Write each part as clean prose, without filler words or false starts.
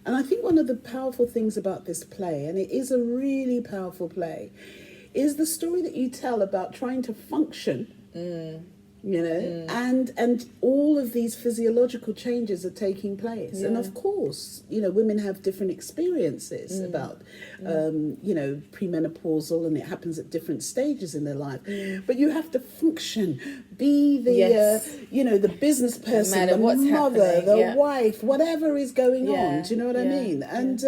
And I think one of the powerful things about this play, and it is a really powerful play, is the story that you tell about trying to function, and all of these physiological changes are taking place. And of course, women have different experiences about, premenopausal, and it happens at different stages in their life. But you have to function, be the, the business person, the mother, the wife, whatever is going on. Do you know what I mean? And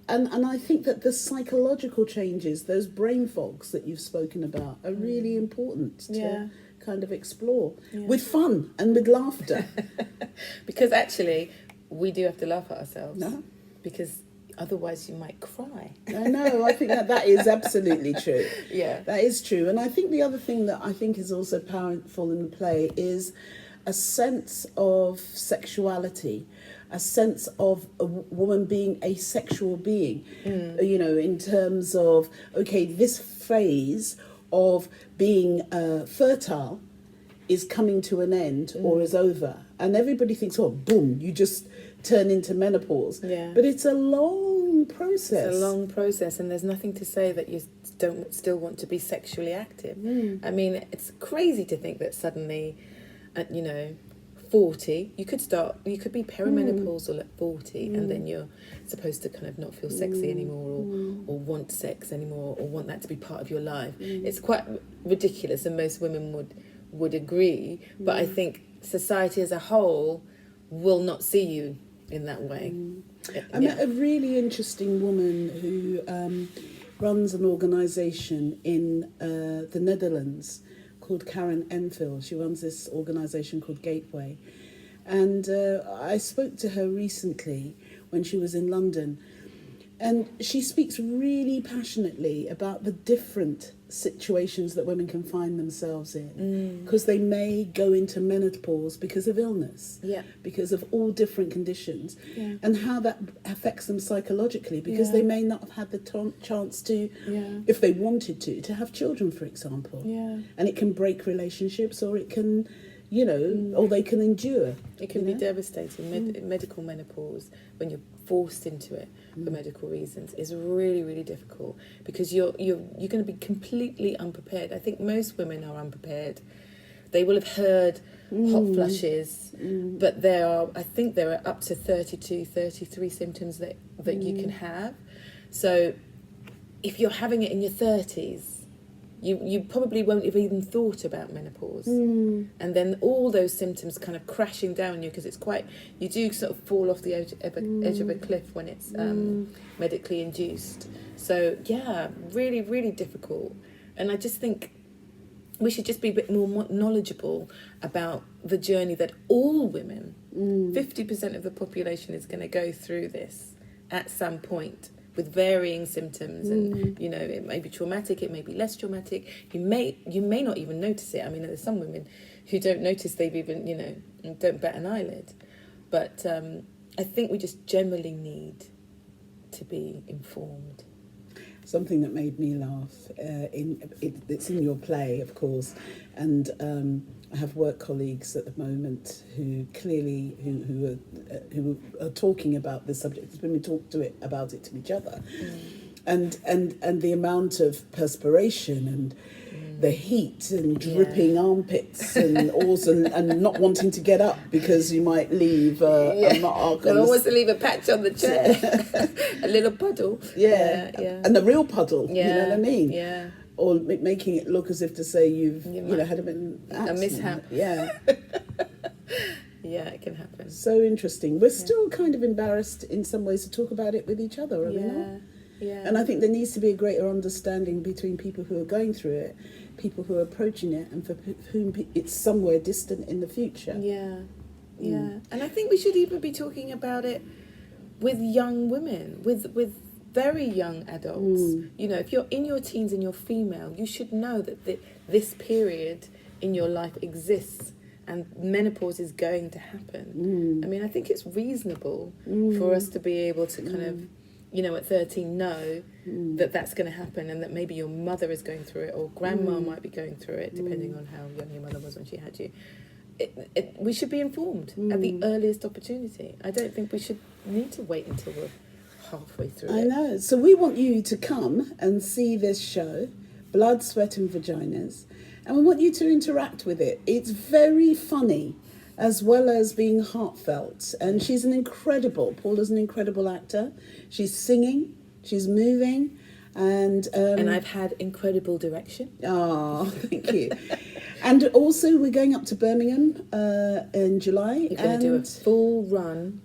And I think that the psychological changes, those brain fogs that you've spoken about, are really important to kind of explore with fun and with laughter. Because actually, we do have to laugh at ourselves. No. Because otherwise you might cry. I know, I think that is absolutely true. Yeah. That is true. And I think the other thing that I think is also powerful in the play is a sense of sexuality, a sense of a woman being a sexual being, in terms of, okay, this phase of being fertile is coming to an end or is over. And everybody thinks, oh, boom, you just turn into menopause. Yeah. But it's a long process. It's a long process, and there's nothing to say that you don't still want to be sexually active. I mean, it's crazy to think that suddenly, at 40, you could be perimenopausal at 40, and then you're supposed to kind of not feel sexy anymore, or want sex anymore, or want that to be part of your life. It's quite ridiculous, and most women would agree, but I think society as a whole will not see you in that way. I met a really interesting woman who runs an organisation in the Netherlands called Karen Enfield. She runs this organisation called Gateway. And I spoke to her recently when she was in London. And she speaks really passionately about the different situations that women can find themselves in. Because they may go into menopause because of illness, because of all different conditions, and how that affects them psychologically, because they may not have had the chance to, if they wanted to have children, for example. And it can break relationships, or it can, or they can endure. It can be devastating. Medical menopause, when you're forced into it for medical reasons, is really, really difficult, because you're going to be completely unprepared. I think most women are unprepared. They will have heard hot flushes, but I think there are up to 32, 33 symptoms that you can have. So if you're having it in your 30s, you probably won't have even thought about menopause. And then all those symptoms kind of crashing down on you, because you do sort of fall off the edge of a cliff when it's medically induced. So, really, really difficult. And I just think we should just be a bit more knowledgeable about the journey that all women, 50% of the population, is going to go through this at some point, with varying symptoms, and it may be traumatic, it may be less traumatic. You may not even notice it. I mean, there's some women who don't notice they've even don't bat an eyelid. But I think we just generally need to be informed. Something that made me laugh, it's in your play, of course, and I have work colleagues at the moment who clearly who are talking about this subject. When we talk about it to each other, and the amount of perspiration and the heat and dripping armpits and also and not wanting to get up because you might leave a mark. No one wants to leave a patch on the chair, a little puddle. And a real puddle. You know what I mean? Yeah. Or making it look as if to say you've had a mishap. Yeah. Yeah, it can happen. So interesting. We're still kind of embarrassed in some ways to talk about it with each other, are we not? Yeah. And I think there needs to be a greater understanding between people who are going through it, people who are approaching it, and for whom it's somewhere distant in the future. Yeah. And I think we should even be talking about it with young women, with very young adults. If you're in your teens and you're female, you should know that this period in your life exists, and menopause is going to happen. I mean, I think it's reasonable for us to be able to kind of, at 13 know that that's going to happen, and that maybe your mother is going through it, or grandma might be going through it, depending on how young your mother was when she had you. we should be informed at the earliest opportunity. I don't think we should need to wait until we're halfway through I it. know. So we want you to come and see this show, Blood, Sweat and Vaginas, and we want you to interact with it. It's very funny as well as being heartfelt. And she's Paula's an incredible actor. She's singing, she's moving, and I've had incredible direction. oh, thank you. And also we're going up to Birmingham in July. You're going to do a full run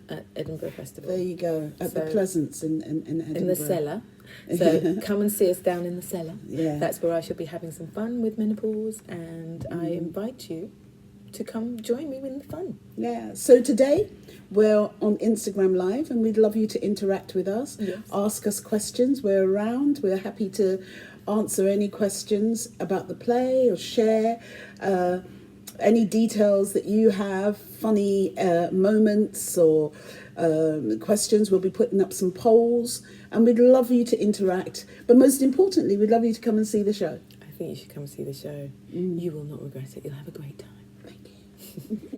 at Edinburgh Festival. There you go, at the Pleasance in Edinburgh. In the cellar. So come and see us down in the cellar. Yeah. That's where I shall be having some fun with menopause, and I invite you to come join me in the fun. Yeah. So today we're on Instagram Live, and we'd love you to interact with us. Yes. Ask us questions. We're around. We're happy to answer any questions about the play or share any details that you have, funny moments or questions. We'll be putting up some polls, and we'd love you to interact. But most importantly, we'd love you to come and see the show. I think you should come and see the show. You will not regret it. You'll have a great time. Thank you.